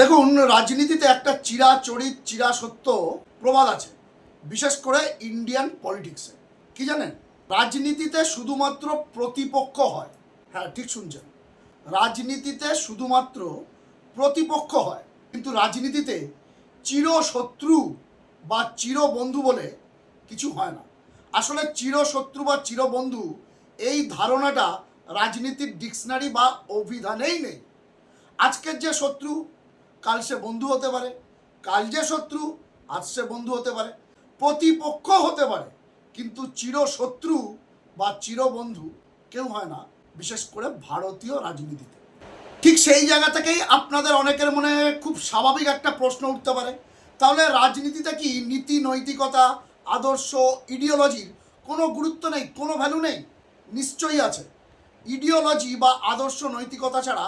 দেখুন, রাজনীতিতে একটা চিরাচরিত চিরাসত্য প্রবাদ আছে, বিশেষ করে ইন্ডিয়ান পলিটিক্সে। কি জানেন? রাজনীতিতে শুধুমাত্র প্রতিপক্ষ হয়। হ্যাঁ, ঠিক শুনছেন, রাজনীতিতে শুধুমাত্র প্রতিপক্ষ হয়, কিন্তু রাজনীতিতে চিরশত্রু বা চিরবন্ধু বলে কিছু হয় না। আসলে চিরশত্রু বা চিরবন্ধু এই ধারণাটা রাজনীতির ডিকশনারি বা অভিধানেই নেই। আজকের যে শত্রু কাল সে বন্ধু হতে পারে, কাল যে শত্রু আজ সে বন্ধু হতে পারে, প্রতিপক্ষ হতে পারে, কিন্তু চিরশত্রু বা চিরবন্ধু কেউ হয় না, বিশেষ করে ভারতীয় রাজনীতিতে। ঠিক সেই জায়গা থেকেই আপনাদের অনেকের মনে খুব স্বাভাবিক একটা প্রশ্ন উঠতে পারে, তাহলে রাজনীতিতে কি নীতি নৈতিকতা আদর্শ ইডিওলজির কোনো গুরুত্ব নেই, কোনো ভ্যালু নেই? নিশ্চয়ই আছে। ইডিওলজি বা আদর্শ নৈতিকতা ছাড়া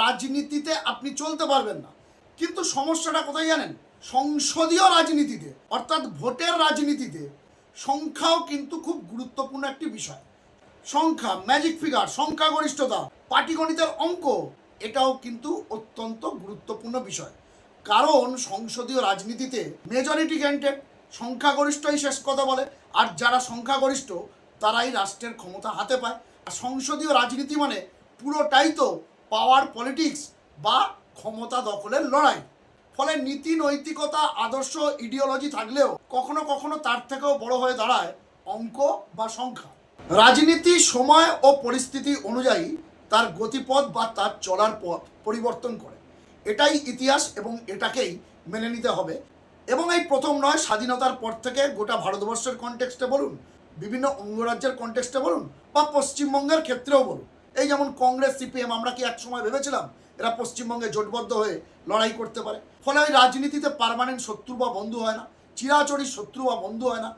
রাজনীতিতে আপনি চলতে পারবেন না। কিন্তু সমস্যাটা কোথায় জানেন? সংসদীয় রাজনীতিতে, অর্থাৎ ভোটের রাজনীতিতে সংখ্যাও কিন্তু খুব গুরুত্বপূর্ণ একটি বিষয়। সংখ্যা, ম্যাজিক ফিগার, সংখ্যাগরিষ্ঠতা, পাটিগণিতের অঙ্ক, এটাও কিন্তু অত্যন্ত গুরুত্বপূর্ণ বিষয়। কারণ সংসদীয় রাজনীতিতে মেজরিটি গ্যান্টেড, সংখ্যাগরিষ্ঠই শেষ কথা বলে, আর যারা সংখ্যাগরিষ্ঠ তারাই রাষ্ট্রের ক্ষমতা হাতে পায়। আর সংসদীয় রাজনীতি মানে পুরোটাই তো পাওয়ার পলিটিক্স বা ক্ষমতা দখলের লড়াই। ফলে নীতি নৈতিকতা আদর্শ ইডিওলজি থাকলেও কখনো কখনো তার থেকেও বড় হয়ে দাঁড়ায় অঙ্ক বা সংখ্যা। রাজনীতি সময় ও পরিস্থিতি অনুযায়ী তার গতিপথ বা তার চলার পথ পরিবর্তন করে, এটাই ইতিহাস এবং এটাকেই মেনে নিতে হবে। এবং এই প্রথম নয়, স্বাধীনতার পর থেকে গোটা ভারতবর্ষের কনটেক্সটে বলুন, বিভিন্ন অঙ্গরাজ্যের কনটেক্সটে বলুন, বা পশ্চিমবঙ্গের ক্ষেত্রেও বলুন, এই যেমন কংগ্রেস সিপিএম, আমরা কি একসময় ভেবেছিলাম এরা পশ্চিমবঙ্গে জোটবদ্ধ হয়ে লড়াই করতে পারে? ফলে ওই রাজনীতিতে পার্মানেন্ট শত্রু বা বন্ধু হয় না, চিরাচরিত শত্রু বা বন্ধু হয় না,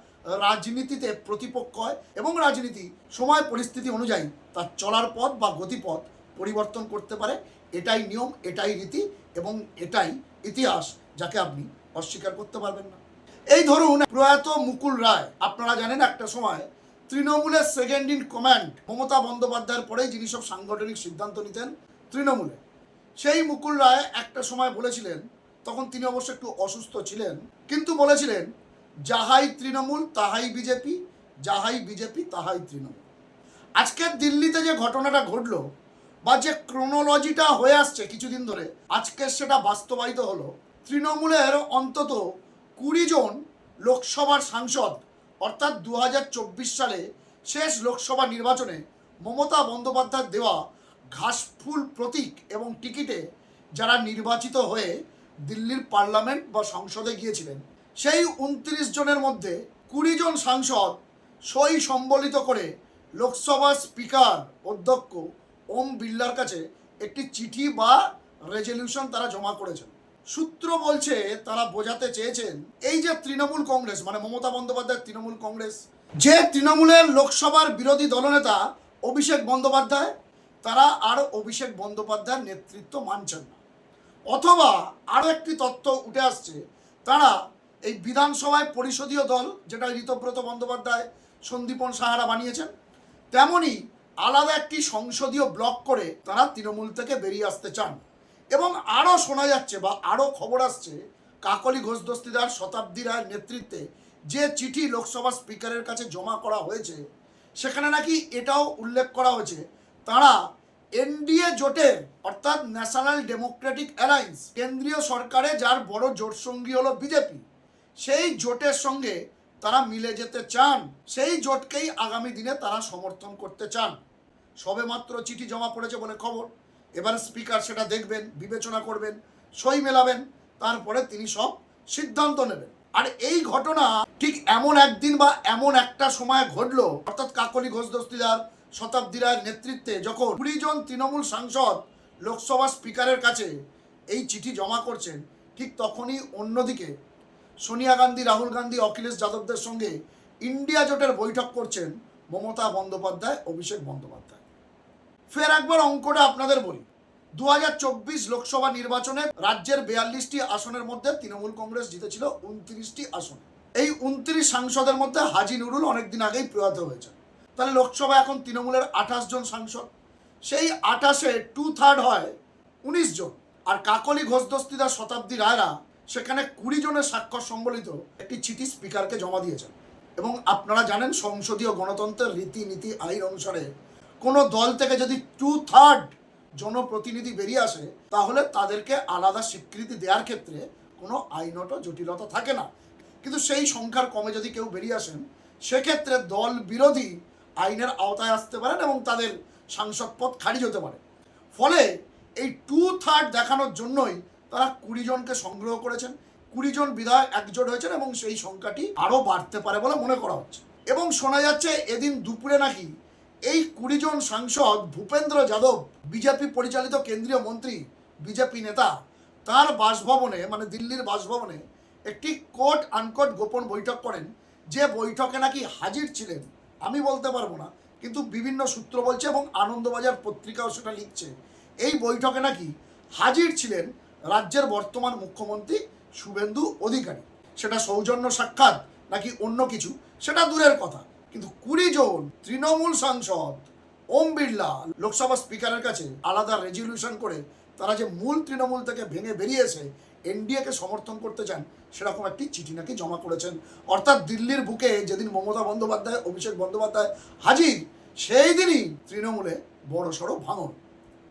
রাজনীতিতে প্রতিপক্ষ হয়। এবং রাজনীতি সময় পরিস্থিতি অনুযায়ী তার চলার পথ বা গতিপথ পরিবর্তন করতে পারে। এটাই নিয়ম, এটাই রীতি এবং এটাই ইতিহাস, যাকে আপনি অস্বীকার করতে পারবেন না। এই ধরুন, প্রয়াত মুকুল রায়, আপনারা জানেন একটা সময় তৃণমূলের সেকেন্ড ইন কমান্ড মমতা বন্দ্যোপাধ্যায়ের পরেই যিনি সব সাংগঠনিক সিদ্ধান্ত নিতেন তৃণমূলে, সেই মুকুল রায় একটা সময় বলেছিলেন, তখন তিনি অবশ্য একটু অসুস্থ ছিলেন, কিন্তু বলেছিলেন, যাহাই তৃণমূল তাহাই বিজেপি, যাহাই বিজেপি তাহাই তৃণমূল। আজকের দিল্লিতে যে ঘটনাটা ঘটলো বা যে ক্রোনোলজিটা হয়ে আসছে কিছুদিন ধরে, আজকে সেটা বাস্তবায়িত হলো। তৃণমূলের অন্তত 20 জন লোকসভার সাংসদ, অর্থাৎ 2024 সালে শেষ লোকসভা নির্বাচনে মমতা বন্দ্যোপাধ্যায়ের দেওয়া ঘাসফুল প্রতীক এবং টিকিটে যারা নির্বাচিত হয়ে দিল্লির পার্লামেন্ট বা সংসদে গিয়েছিলেন, সেই 29 জনের মধ্যে 20 জন সাংসদ সই সম্বলিত করে লোকসভার স্পিকার অধ্যক্ষ ওম বিড়লার কাছে একটি চিঠি বা রেজলিউশন তারা জমা করেছেন। সূত্র বলছে, তারা বোঝাতে চেয়েছেন এই যে তৃণমূল কংগ্রেস, মানে মমতা বন্দ্যোপাধ্যায়ের তৃণমূল কংগ্রেস, যে তৃণমূলের লোকসভার বিরোধী দলনেতা অভিষেক বন্দ্যোপাধ্যায়, তারা আর অভিষেক বন্দ্যোপাধ্যায়ের নেতৃত্ব মানছেন না। অথবা আরও একটি তথ্য উঠে আসছে, তারা এই বিধানসভায় পরিষদীয় দল, যেটা ঋতব্রত বন্দ্যোপাধ্যায়, সন্দীপন সাহারা বানিয়েছেন, তেমনই আলাদা একটি সংসদীয় ব্লক করে তারা তৃণমূল থেকে বেরিয়ে আসতে চান। এবং আরও শোনা যাচ্ছে বা আরও খবর আসছে, কাকলি ঘোষ দস্তিদার, শতাব্দী রায়ের নেতৃত্বে যে চিঠি লোকসভা স্পিকারের কাছে জমা করা হয়েছে, সেখানে নাকি এটাও উল্লেখ করা হয়েছে, তারা এনডিএ জোটের, অর্থাৎ ন্যাশনাল ডেমোক্রেটিক অ্যালায়েন্স, কেন্দ্রীয় সরকারে যার বড় জোটসঙ্গী হলো বিজেপি, সেই জোটের সঙ্গে তারা মিলে যেতে চান, সেই জোটকেই আগামী দিনে তারা সমর্থন করতে চান। সবে মাত্র চিঠি জমা পড়েছে বলে খবর। এবার স্পিকার সেটা দেখবেন, বিবেচনা করবেন, সই মেলাবেন, তারপরে তিনি সব সিদ্ধান্ত নেবেন। আর এই ঘটনা ঠিক এমন একদিন বা এমন একটা সময় ঘটলো, অর্থাৎ কাকলি ঘোষ দস্তিদার, শতাব্দী রায়ের নেতৃত্বে যখন 20 জন তৃণমূল সাংসদ লোকসভা স্পিকারের কাছে এই চিঠি জমা করছেন, ঠিক তখনই অন্যদিকে সোনিয়া গান্ধী, রাহুল গান্ধী, অখিলেশ যাদবদের সঙ্গে ইন্ডিয়া জোটের বৈঠক করছেন মমতা বন্দ্যোপাধ্যায়, অভিষেক বন্দ্যোপাধ্যায়। ফের একবার অঙ্কটা আপনাদের বলি। 2024 লোকসভা নির্বাচনে রাজ্যের 42টি আসনের মধ্যে তৃণমূল কংগ্রেস জিতেছিল 29টি আসনে। এই 29 সাংসদের মধ্যে হাজি নুরুল অনেকদিন আগেই প্রয়াত হয়েছে। তাহলে লোকসভা এখন তৃণমূলের 28 জন সাংসদ, সেই 28-এ 2/3 হয় 19 জন। আর কাকলি ঘোষ দস্তিদার শতাব্দী রায়রা সেখানে 20 জনের স্বাক্ষর সম্বলিত একটি চিঠি স্পিকারকে জমা দিয়েছেন। এবং আপনারা জানেন সংসদীয় গণতন্ত্রের রীতিনীতি আইন অনুসারে কোনো দল থেকে যদি 2/3 জনপ্রতিনিধি বেরিয়ে আসে তাহলে তাদেরকে আলাদা স্বীকৃতি দেওয়ার ক্ষেত্রে কোনো আইনত জটিলতা থাকে না। কিন্তু সেই সংখ্যার কমে যদি কেউ বেরিয়ে আসেন সেক্ষেত্রে দল বিরোধী আইনের আওতায় আসতে পারেন এবং তাদের সাংসদ পদ খারিজ হতে পারে। ফলে এই 2/3 দেখানোর জন্যই তারা 20 জনকে সংগ্রহ করেছেন। 20 জন বিধায়ক একজোট হয়েছেন এবং সেই সংখ্যাটি আরও বাড়তে পারে বলে মনে করা হচ্ছে। এবং শোনা যাচ্ছে এদিন দুপুরে নাকি এই 20 জন সাংসদ ভূপেন্দ্র যাদব, বিজেপি পরিচালিত কেন্দ্রীয় মন্ত্রী, বিজেপি নেতা, তার বাসভবনে মানে দিল্লির বাসভবনে একটি কোট আনকোট গোপন বৈঠক করেন। যে বৈঠকে নাকি হাজির ছিলেন, আমি বলতে পারবো না, কিন্তু বিভিন্ন সূত্র বলছে এবং আনন্দবাজার পত্রিকাও সেটা লিখছে, এই বৈঠকে নাকি হাজির ছিলেন রাজ্যের বর্তমান মুখ্যমন্ত্রী শুভেন্দু অধিকারী। সেটা সৌজন্য সাক্ষাৎ নাকি অন্য কিছু সেটা দূরের কথা, কিন্তু 20 জন তৃণমূল সাংসদ ওম বিড়লা লোকসভা স্পিকারের কাছে আলাদা রেজলিউশন করে তারা যে মূল তৃণমূল থেকে ভেঙে বেরিয়েছে এনডিএকে সমর্থন করতে চান সেরকম একটি চিঠি নাকি জমা করেছেন। অর্থাৎ দিল্লির বুকে যেদিন মমতা বন্দ্যোপাধ্যায়, অভিষেক বন্দ্যোপাধ্যায় হাজির, সেই দিনই তৃণমূলে বড়সড় ভাঙন।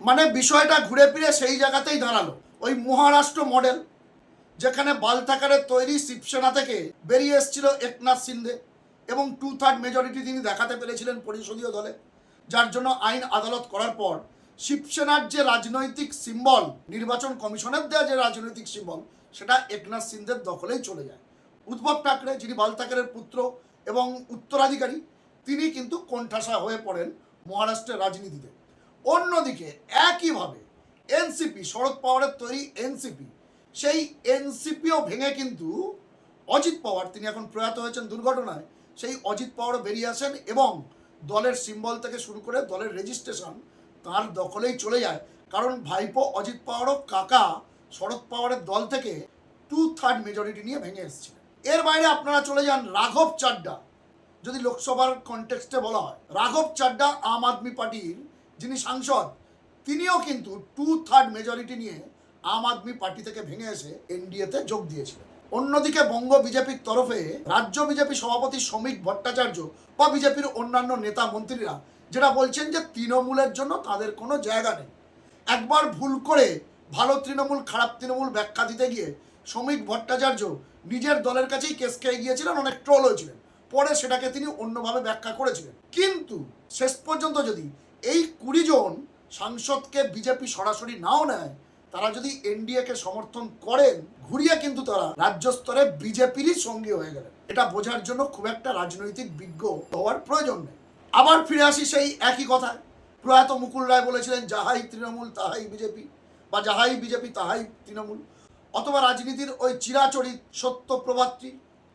মানে বিষয়টা ঘুরে ফিরে সেই জায়গাতেই দাঁড়ালো, ওই মহারাষ্ট্র মডেল যেখানে বালথাকারের তৈরি শিবসেনা থেকে বেরিয়ে এসেছিল একনাথ সিন্ধে এবং 2/3 মেজরিটি তিনি দেখাতে পেরেছিলেন পরিষদীয় দলে, যার জন্য আইন আদালত করার পর শিবসেনার যে রাজনৈতিক সিম্বল, নির্বাচন কমিশনের দেওয়া যে রাজনৈতিক সিম্বল, সেটা একনাথ সিন্ধের দখলেই চলে যায়। উদ্ধব ঠাকরে, যিনি বালথাকারের পুত্র এবং উত্তরাধিকারী, তিনি কিন্তু কোণঠাসা হয়ে পড়েন মহারাষ্ট্রের রাজনীতিতে। অন্যদিকে একইভাবে এনসিপি, শরদ পাওয়ারের তৈরি এনসিপি, সেই এনসিপিও ভেঙে কিন্তু অজিত পাওয়ার, তিনি এখন প্রয়াত হয়েছেন দুর্ঘটনায়, সেই অজিত পাওয়ারও বেরিয়ে আসেন এবং দলের সিম্বল থেকে শুরু করে দলের রেজিস্ট্রেশন তার দখলেই চলে যায়। কারণ ভাইপো অজিত পাওয়ারও কাকা শরদ পাওয়ারের দল থেকে 2/3 মেজরিটি নিয়ে ভেঙে এসেছিলেন। এর বাইরে আপনারা চলে যান রাঘব চাড্ডা, যদি লোকসভার কনটেক্সটে বলা হয়, রাঘব চাড্ডা আম আদমি পার্টির যিনি সাংসদ, তিনিও কিন্তু 2/3 মেজরিটি নিয়ে আম আদমি পার্টি থেকে ভেঙে এসে এনডিএতে যোগ দিয়েছিলেন। অন্যদিকে বঙ্গ বিজেপির তরফে রাজ্য বিজেপি সভাপতি শ্রমিক ভট্টাচার্য বা বিজেপির অন্যান্য নেতা মন্ত্রীরা যেটা বলছেন যে তৃণমূলের জন্য তাদের কোনো জায়গা নেই। একবার ভুল করে ভালো তৃণমূল খারাপ তৃণমূল ব্যাখ্যা দিতে গিয়ে শ্রমিক ভট্টাচার্য নিজের দলের কাছেই কেস খেয়ে গিয়েছিলেন, অনেক ট্রোল হয়েছিলেন। পরে সেটাকে তিনি অন্যভাবে ব্যাখ্যা করেছিলেন। কিন্তু শেষ পর্যন্ত যদি এই 20 জন সাংসদকে বিজেপি সরাসরি নাও নেয়, তারা যদি এনডিএকে সমর্থন করেন, ঘুরিয়ে কিন্তু তারা রাজ্য স্তরে বিজেপিরই সঙ্গী হয়ে গেলেন। এটা বোঝার জন্য খুব একটা রাজনৈতিক বিজ্ঞ হওয়ার প্রয়োজন নেই। আবার ফিরে আসি সেই একই কথায়। প্রয়াত মুকুল রায় বলেছিলেন, যাহাই তৃণমূল তাহাই বিজেপি, বা যাহাই বিজেপি তাহাই তৃণমূল। অথবা রাজনীতির ওই চিরাচরিত সত্য প্রভাত্রী,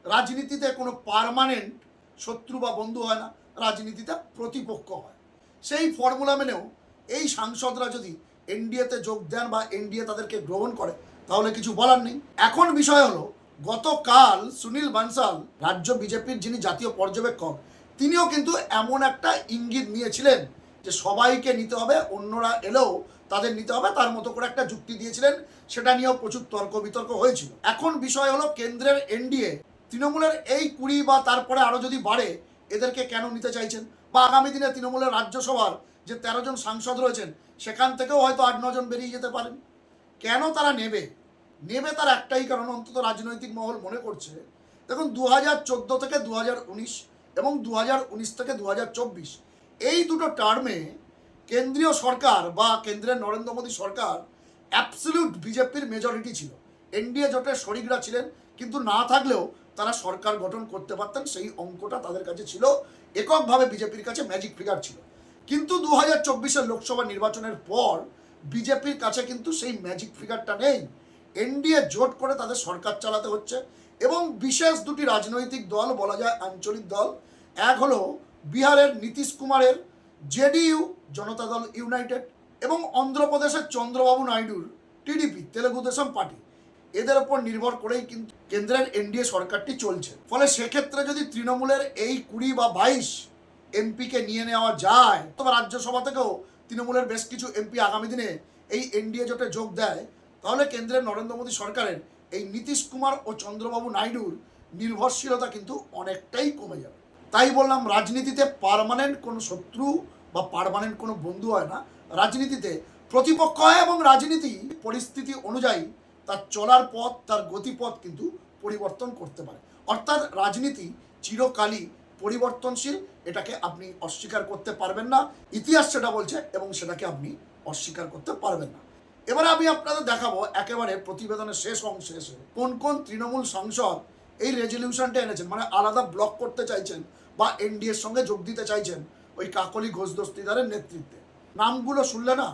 রাজনীতিতে কোনো পার্মানেন্ট শত্রু বা বন্ধু হয় না, রাজনীতিতে প্রতিপক্ষ হয়। সেই ফর্মুলা মেনেও এই সাংসদরা যদি এনডিএতে যোগ দেন বা এনডিএ তাদেরকে গ্রহণ করে তাহলে কিছু বলার নেই। এখন বিষয় হলো, গতকাল সুনীল বানসাল, রাজ্য বিজেপির যিনি জাতীয় পর্যবেক্ষক, তিনিও কিন্তু এমন একটা ইঙ্গিত নিয়েছিলেন যে সবাইকে নিতে হবে, অন্যরা এলেও তাদের নিতে হবে, তার মতো করে একটা যুক্তি দিয়েছিলেন। সেটা নিয়েও প্রচুর তর্ক বিতর্ক হয়েছিল। এখন বিষয় হলো, কেন্দ্রের এনডিএ তৃণমূলের এই 20 বা তারপরে আরও যদি বাড়ে, এদেরকে কেন নিতে চাইছেন? বা আগামী দিনে তৃণমূলের রাজ্যসভার যে 13 জন সাংসদ রয়েছেন সেখান থেকেও হয়তো 8-9 জন বেরিয়ে যেতে পারেন। কেন তারা নেবে তার একটাই কারণ, অন্তত রাজনৈতিক মহল মনে করছে। দেখুন, 2014 থেকে 2019 এবং 2019 থেকে 2024 এই দুটো টার্মে কেন্দ্রীয় সরকার বা কেন্দ্রের নরেন্দ্র মোদী সরকার অ্যাবসলিউট বিজেপির মেজরিটি ছিল। এনডিএ জোটের শরিকরা ছিলেন, কিন্তু না থাকলেও তারা সরকার গঠন করতে পারতেন, সেই অঙ্কটা তাদের কাছে ছিল। এককভাবে বিজেপির কাছে ম্যাজিক ফিগার ছিল। কিন্তু 2024 লোকসভা নির্বাচনের পর বিজেপির কাছে কিন্তু সেই ম্যাজিক ফিগারটা নেই। এনডিএ জোট করে তাদের সরকার চালাতে হচ্ছে এবং বিশেষ দুটি রাজনৈতিক দল, বলা যায় আঞ্চলিক দল, এক হলো বিহারের নীতিশ কুমারের জেডিইউ জনতা দল ইউনাইটেড এবং অন্ধ্রপ্রদেশের চন্দ্রবাবু নাইডুর টিডিপি তেলেগু দেশম পার্টি। এদের ওপর নির্ভর করেই কিন্তু কেন্দ্রের এনডিএ সরকারটি চলছে। ফলে সেক্ষেত্রে যদি তৃণমূলের এই 20 বা 22 এমপিকে নিয়ে নেওয়া যায়, তবে রাজ্যসভা থেকেও তৃণমূলের বেশ কিছু এমপি আগামী দিনে এই এনডিএ জোটে যোগ দেয়, তাহলে কেন্দ্রের নরেন্দ্র মোদী সরকারের এই নীতিশ কুমার ও চন্দ্রবাবু নাইডুর নির্ভরশীলতা কিন্তু অনেকটাই কমে যাবে। তাই বললাম, রাজনীতিতে পার্মানেন্ট কোনো শত্রু বা পার্মানেন্ট কোনো বন্ধু হয় না। রাজনীতিতে প্রতিপক্ষ হয় এবং রাজনীতি পরিস্থিতি অনুযায়ী তার চলার পথ, তার গতিপথ কিন্তু পরিবর্তন করতে পারে। অর্থাৎ রাজনীতি চিরকালই পরিবর্তনশীল, এটাকে আপনি অস্বীকার করতে পারবেন না। ইতিহাস সেটা বলছে এবং সেটাকে আপনি অস্বীকার করতে পারবেন না। এবারে আমি আপনাদের দেখাবো একেবারে প্রতিবেদনের শেষ অংশে এসে কোন কোন তৃণমূল সাংসদ এই রেজলিউশনটা এনেছেন, মানে আলাদা ব্লক করতে চাইছেন বা এনডিএর সঙ্গে যোগ দিতে চাইছেন ওই কাকলি ঘোষ দস্তিদারের নেতৃত্বে। নামগুলো শুনলে না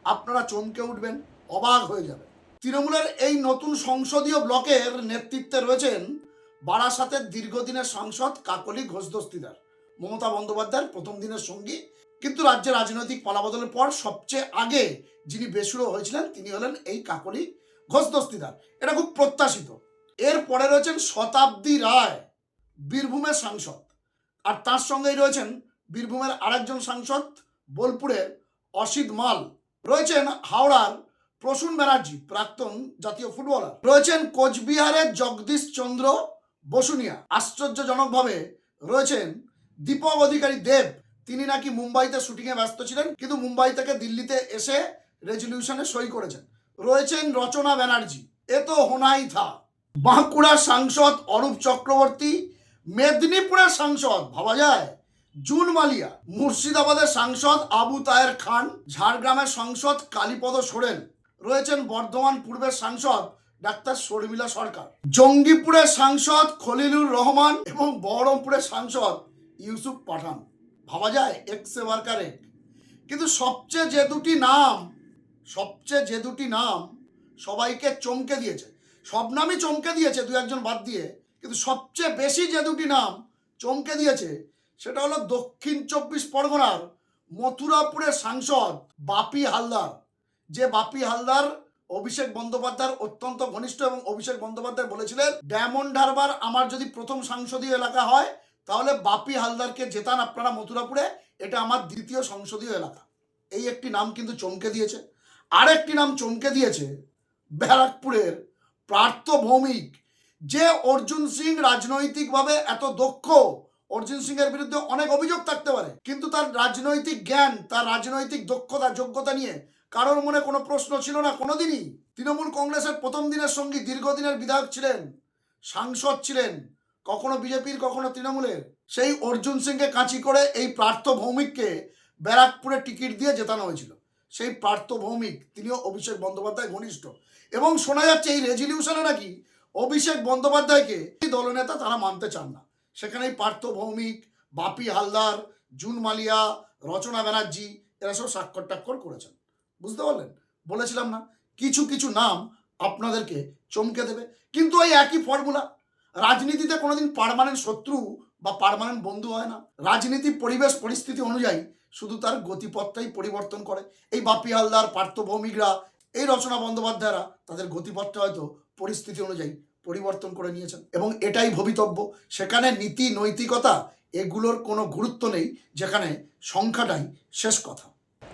আপনারা চমকে উঠবেন, অবাক হয়ে যাবে। তৃণমূলের এই নতুন সংসদীয় ব্লকের নেতৃত্বে রয়েছেন বারাসাতের দীর্ঘদিনের সাংসদ কাকলি ঘোষ দস্তিদার, মমতা বন্দ্যোপাধ্যায়ের প্রথম দিনের সঙ্গী। কিন্তু রাজ্যের রাজনৈতিক পালাবদলের পর সবচেয়ে আগে যিনি বেসুরো হয়েছিলেন তিনি হলেন এই কাকলি ঘোষ দস্তিদার। এটা খুব প্রত্যাশিত। এরপরে রয়েছেন শতাব্দী রায়, বীরভূমের সাংসদ, আর তার সঙ্গেই রয়েছেন বীরভূমের আরেকজন সাংসদ বোলপুরের অসিত মাল, রয়েছেন হাওড়ার প্রসূন ব্যানার্জি, প্রাক্তন জাতীয় ফুটবলার, রয়েছেন কোচবিহারের জগদীশ চন্দ্র বসুনিয়া, আশ্চর্যজনকভাবে রয়েছেন দীপক অধিকারী দেব, তিনি নাকি মুম্বাইতে শুটিংয়ে ব্যস্ত ছিলেন কিন্তু মুম্বাই থেকে দিল্লিতে এসে রেজলিউশনে সই করেছেন। রয়েছেন রচনা ব্যানার্জি, এ তো হোনাই থা। বাঁকুড়ার সাংসদ অরূপ চক্রবর্তী, মেদিনীপুরের সাংসদ ভাবা যায় জুন মালিয়া, মুর্শিদাবাদের সাংসদ আবু তাহের খান, ঝাড়গ্রামের সাংসদ কালীপদ সোরেন, রয়েছেন বর্ধমান পূর্বের সাংসদ ডাক্তার শর্মিলা সরকার, জঙ্গিপুরের সাংসদ খলিলুর রহমান এবং বহরমপুরের সাংসদ ইউসুফ পাঠান। ভাবা যায় এক্সে ওয়ার্কারে। কিন্তু সবচেয়ে যে দুটি নাম সবাইকে চমকে দিয়েছে, সব নামই চমকে দিয়েছে দু একজন বাদ দিয়ে, কিন্তু সবচেয়ে বেশি যে দুটি নাম চমকে দিয়েছে সেটা হলো দক্ষিণ 24 পরগনার মথুরাপুরের সাংসদ বাপি হালদার। যে বাপি হালদার অভিষেক বন্দ্যোপাধ্যায়ের অত্যন্ত ঘনিষ্ঠ এবং অভিষেক বন্দ্যোপাধ্যায় বলেছিলেন ডায়মন্ড হারবার আমার যদি প্রথম সংসদীয় এলাকা হয় তাহলে বাপি হালদারকে জেতান আপনারা মথুরাপুরে, এটা আমার দ্বিতীয় সংসদীয় এলাকা। এই একটি নাম কিন্তু চমকে দিয়েছে। আরেকটি নাম চমকে দিয়েছে ব্যারাকপুরের পার্থ ভৌমিক। যে অর্জুন সিং রাজনৈতিকভাবে এত দক্ষ, অর্জুন সিং এর বিরুদ্ধে অনেক অভিযোগ থাকতে পারে কিন্তু তার রাজনৈতিক জ্ঞান, তার রাজনৈতিক দক্ষতা যোগ্যতা নিয়ে কারোর মনে কোনো প্রশ্ন ছিল না কোনোদিনই। তৃণমূল কংগ্রেসের প্রথম দিনের সঙ্গী, দীর্ঘদিনের বিধায়ক ছিলেন, সাংসদ ছিলেন, কখনো বিজেপির কখনো তৃণমূলের। সেই অর্জুন সিংকে কাঁচি করে এই পার্থ ভৌমিককে ব্যারাকপুরে টিকিট দিয়ে জেতানো হয়েছিল। সেই পার্থ ভৌমিক তিনিও অভিষেক বন্দ্যোপাধ্যায় ঘনিষ্ঠ এবং শোনা যাচ্ছে এই রেজলিউশনে নাকি অভিষেক বন্দ্যোপাধ্যায়কে দলনেতা তারা মানতে চান না। সেখানে এই পার্থ ভৌমিক, বাপি হালদার, জুন মালিয়া, রচনা ব্যানার্জি এরা সব স্বাক্ষর টাক্ষর করেছেন। বুঝতে পারলেন? বলেছিলাম না কিছু কিছু নাম আপনাদেরকে চমকে দেবে। কিন্তু এই একই ফর্মুলা, রাজনীতিতে কোনোদিন পার্মানেন্ট শত্রু বা পার্মানেন্ট বন্ধু হয় না। রাজনীতি পরিবেশ পরিস্থিতি অনুযায়ী শুধু তার গতিপথটাই পরিবর্তন করে। এই বাপি হালদার, পার্থ ভৌমিকরা, এই রচনা বন্দ্যোপাধ্যায়রা তাদের গতিপথটা হয়তো পরিস্থিতি অনুযায়ী পরিবর্তন করে নিয়েছেন এবং এটাই ভবিতব্য। সেখানে নীতি নৈতিকতা এগুলোর কোনো গুরুত্ব নেই, যেখানে সংখ্যাটাই শেষ কথা।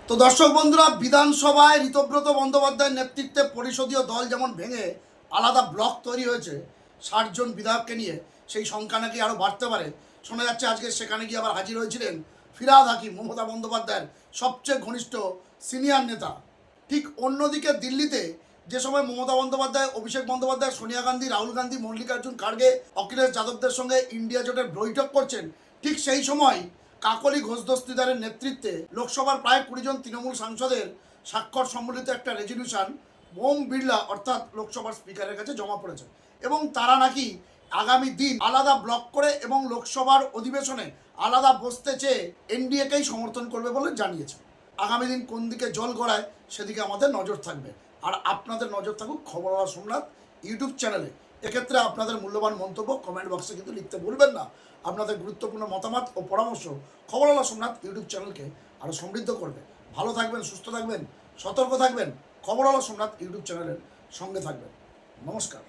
তো দর্শক বন্ধুরা, বিধানসভায় ঋতব্রত বন্দ্যোপাধ্যায়ের নেতৃত্বে পরিষদীয় দল যেমন ভেঙে আলাদা ব্লক তৈরি হয়েছে 60 জন বিধায়ককে নিয়ে, সেই সংখ্যা নাকি আরও বাড়তে পারে। শোনা যাচ্ছে আজকে সেখানে গিয়ে আবার হাজির হয়েছিলেন ফিরহাদ হাকিম, মমতা বন্দ্যোপাধ্যায়ের সবচেয়ে ঘনিষ্ঠ সিনিয়র নেতা। ঠিক অন্যদিকে দিল্লিতে যে সময় মমতা বন্দ্যোপাধ্যায়, অভিষেক বন্দ্যোপাধ্যায়, সোনিয়া গান্ধী, রাহুল গান্ধী, মল্লিকার্জুন খাড়গে, অখিলেশ যাদবদের সঙ্গে ইন্ডিয়া জোটের বৈঠক করছেন, ঠিক সেই সময় কাকলি ঘোষ দস্তিদারের নেতৃত্বে লোকসভার প্রায় 20 জন তৃণমূল সাংসদের স্বাক্ষর সম্বলিত একটা রেজলিউশন ওম বিড়লা অর্থাৎ লোকসভার স্পিকারের কাছে জমা পড়েছে এবং তারা নাকি আগামী দিন আলাদা ব্লক করে এবং লোকসভার অধিবেশনে আলাদা বসতে চেয়ে এনডিএকেই সমর্থন করবে বলে জানিয়েছে। আগামী দিন কোন দিকে জল গড়ায় সেদিকে আমাদের নজর থাকবে, আর আপনাদের নজর থাকুক খবরওয়ালা সোমনাথ ইউটিউব চ্যানেলে। এক্ষেত্রে আপনাদের মূল্যবান মন্তব্য কমেন্ট বক্সে কিন্তু লিখতে ভুলবেন না। আপনাদের গুরুত্বপূর্ণ মতামত ও পরামর্শ খবরওয়ালা সোমনাথ ইউটিউব চ্যানেলকে আরও সমৃদ্ধ করবে। ভালো থাকবেন, সুস্থ থাকবেন, সতর্ক থাকবেন, খবরওয়ালা সোমনাথ ইউটিউব চ্যানেলের সঙ্গে থাকবেন। নমস্কার।